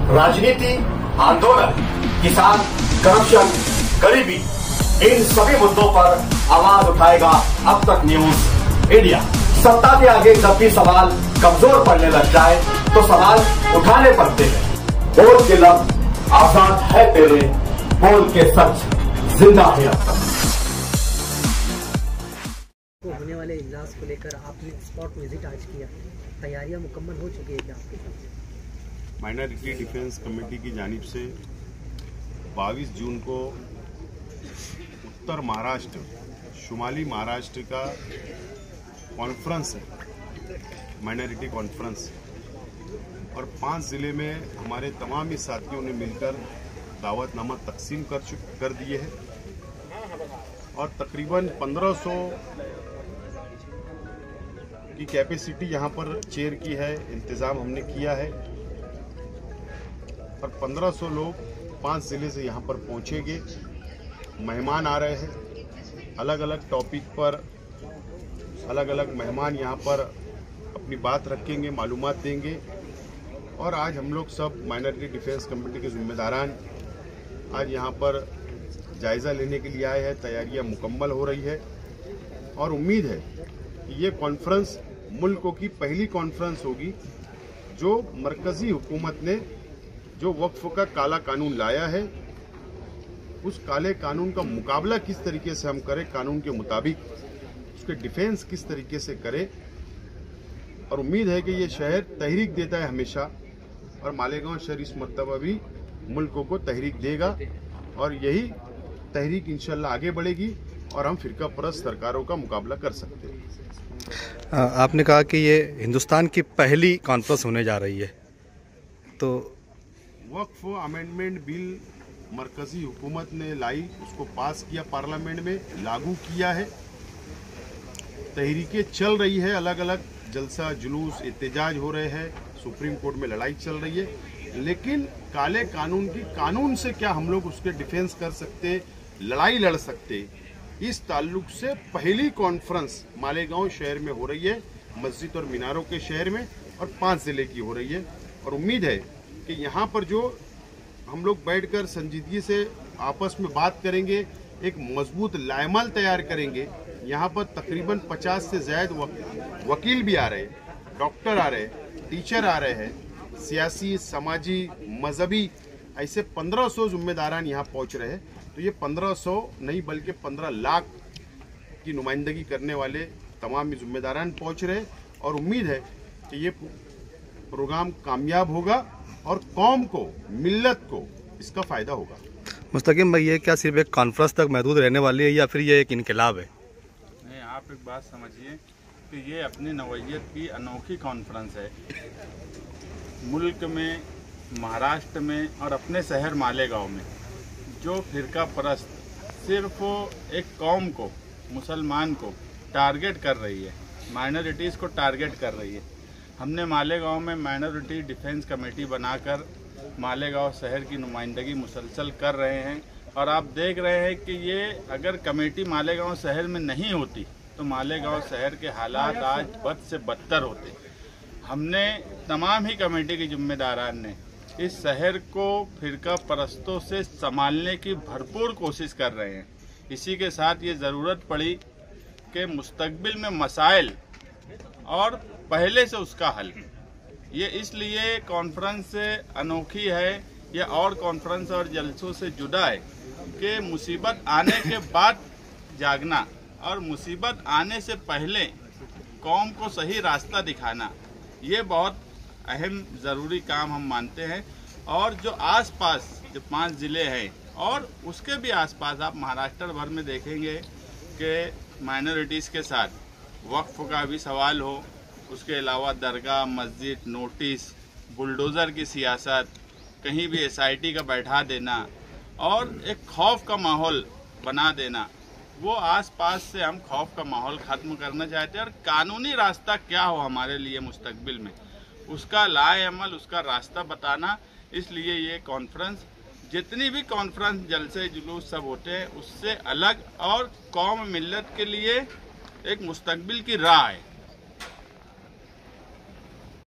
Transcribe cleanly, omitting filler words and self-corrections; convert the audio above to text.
राजनीति, आंदोलन, किसान, करप्शन, गरीबी, इन सभी मुद्दों पर आवाज उठाएगा अब तक न्यूज इंडिया। सत्ता के आगे जब भी सवाल कमजोर पड़ने लग जाए तो सवाल उठाने पड़ते हैं। बोल के लफ्ज आजाद है तेरे, बोल के सच जिंदा है अब तक। होने वाले इजलास को लेकर आपने स्पॉट विजिट आज किया, तैयारियां मुकम्मल हो चुकी है क्या आपके पास? माइनॉरिटी डिफेंस कमेटी की जानिब से 22 जून को उत्तर महाराष्ट्र, शुमाली महाराष्ट्र का कॉन्फ्रेंस है, माइनॉरिटी कॉन्फ्रेंस, और 5 जिले में हमारे तमाम ही साथियों ने मिलकर दावतनामा तकसीम कर दिए हैं और तकरीबन 1500 की कैपेसिटी यहाँ पर चेयर की है, इंतज़ाम हमने किया है और 1500 लोग 5 जिले से यहाँ पर पहुँचेंगे। मेहमान आ रहे हैं, अलग अलग टॉपिक पर अलग अलग मेहमान यहाँ पर अपनी बात रखेंगे, मालूमात देंगे। और आज हम लोग सब माइनॉरिटी डिफेंस कमेटी के जिम्मेदारान आज यहाँ पर जायज़ा लेने के लिए आए हैं। तैयारियाँ मुकम्मल हो रही है और उम्मीद है कि ये कॉन्फ्रेंस मुल्कों की पहली कॉन्फ्रेंस होगी जो मरकज़ी हुकूमत ने जो वक्फ का काला कानून लाया है, उस काले कानून का मुकाबला किस तरीके से हम करें, कानून के मुताबिक उसके डिफेंस किस तरीके से करें। और उम्मीद है कि ये शहर तहरीक देता है हमेशा, और मालेगांव शहर इस मरतबा भी मुल्कों को तहरीक देगा और यही तहरीक इंशाल्लाह आगे बढ़ेगी और हम फिरका परस्त सरकारों का मुकाबला कर सकते हैं। आपने कहा कि ये हिंदुस्तान की पहली कॉन्फ्रेंस होने जा रही है, तो वक्फ अमेंडमेंट बिल मरकजी हुकूमत ने लाई, उसको पास किया, पार्लियामेंट में लागू किया है, तहरीकें चल रही है, अलग अलग जलसा जुलूस एहतजाज हो रहे हैं, सुप्रीम कोर्ट में लड़ाई चल रही है, लेकिन काले कानून की कानून से क्या हम लोग उसके डिफेंस कर सकते, लड़ाई लड़ सकते, इस ताल्लुक से पहली कॉन्फ्रेंस मालेगांव शहर में हो रही है, मस्जिद और मीनारों के शहर में, और 5 जिले की हो रही है। और उम्मीद है कि यहाँ पर जो हम लोग बैठकर संजीदगी से आपस में बात करेंगे, एक मजबूत लायमल तैयार करेंगे। यहाँ पर तकरीबन 50 से ज़्यादा वकील भी आ रहे हैं, डॉक्टर आ रहे हैं, टीचर आ रहे हैं, सियासी, समाजी, मजहबी, ऐसे 1500 जिम्मेदारान यहाँ पहुँच रहे हैं। तो ये 1500 नहीं बल्कि 15 लाख की नुमाइंदगी करने वाले तमाम जिम्मेदारान पहुँच रहे हैं और उम्मीद है कि ये प्रोग्राम कामयाब होगा और कौम को, मिल्लत को इसका फ़ायदा होगा। मुस्तकीम भाई, ये क्या सिर्फ एक कॉन्फ्रेंस तक महदूद रहने वाली है या फिर ये एक इनकलाब है? नहीं, आप एक बात समझिए कि ये अपनी नौइयत की अनोखी कॉन्फ्रेंस है। मुल्क में, महाराष्ट्र में और अपने शहर मालेगांव में जो फिरका परस्त सिर्फ एक कौम को, मुसलमान को टारगेट कर रही है, माइनॉरिटीज़ को टारगेट कर रही है, हमने मालेगांव में माइनॉरिटी डिफेंस कमेटी बनाकर मालेगांव शहर की नुमाइंदगी मुसलसल कर रहे हैं। और आप देख रहे हैं कि ये अगर कमेटी मालेगांव शहर में नहीं होती तो मालेगांव शहर के हालात आज बद से बदतर होते। हमने तमाम ही कमेटी के जिम्मेदारान ने इस शहर को फिरका परस्तों से संभालने की भरपूर कोशिश कर रहे हैं। इसी के साथ ये ज़रूरत पड़ी कि मुस्तकबिल में मसाइल और पहले से उसका हल, ये इसलिए कॉन्फ्रेंस अनोखी है, ये और कॉन्फ्रेंस और जलसों से जुदा है कि मुसीबत आने के बाद जागना और मुसीबत आने से पहले कौम को सही रास्ता दिखाना, ये बहुत अहम ज़रूरी काम हम मानते हैं। और जो आसपास जो 5 ज़िले हैं और उसके भी आसपास आप महाराष्ट्र भर में देखेंगे कि माइनॉरिटीज़ के साथ वक्फ का भी सवाल हो, उसके अलावा दरगाह, मस्जिद, नोटिस, बुलडोज़र की सियासत, कहीं भी SIT का बैठा देना और एक खौफ का माहौल बना देना, वो आसपास से हम खौफ का माहौल ख़त्म करना चाहते हैं। और कानूनी रास्ता क्या हो हमारे लिए मुस्तकबिल में, उसका लाएअमल, उसका रास्ता बताना। इसलिए ये कॉन्फ्रेंस, जितनी भी कॉन्फ्रेंस, जलसे जुलूस सब होते हैं, उससे अलग और कौम मिल्लत के लिए एक मुस्तकबिल की राह है।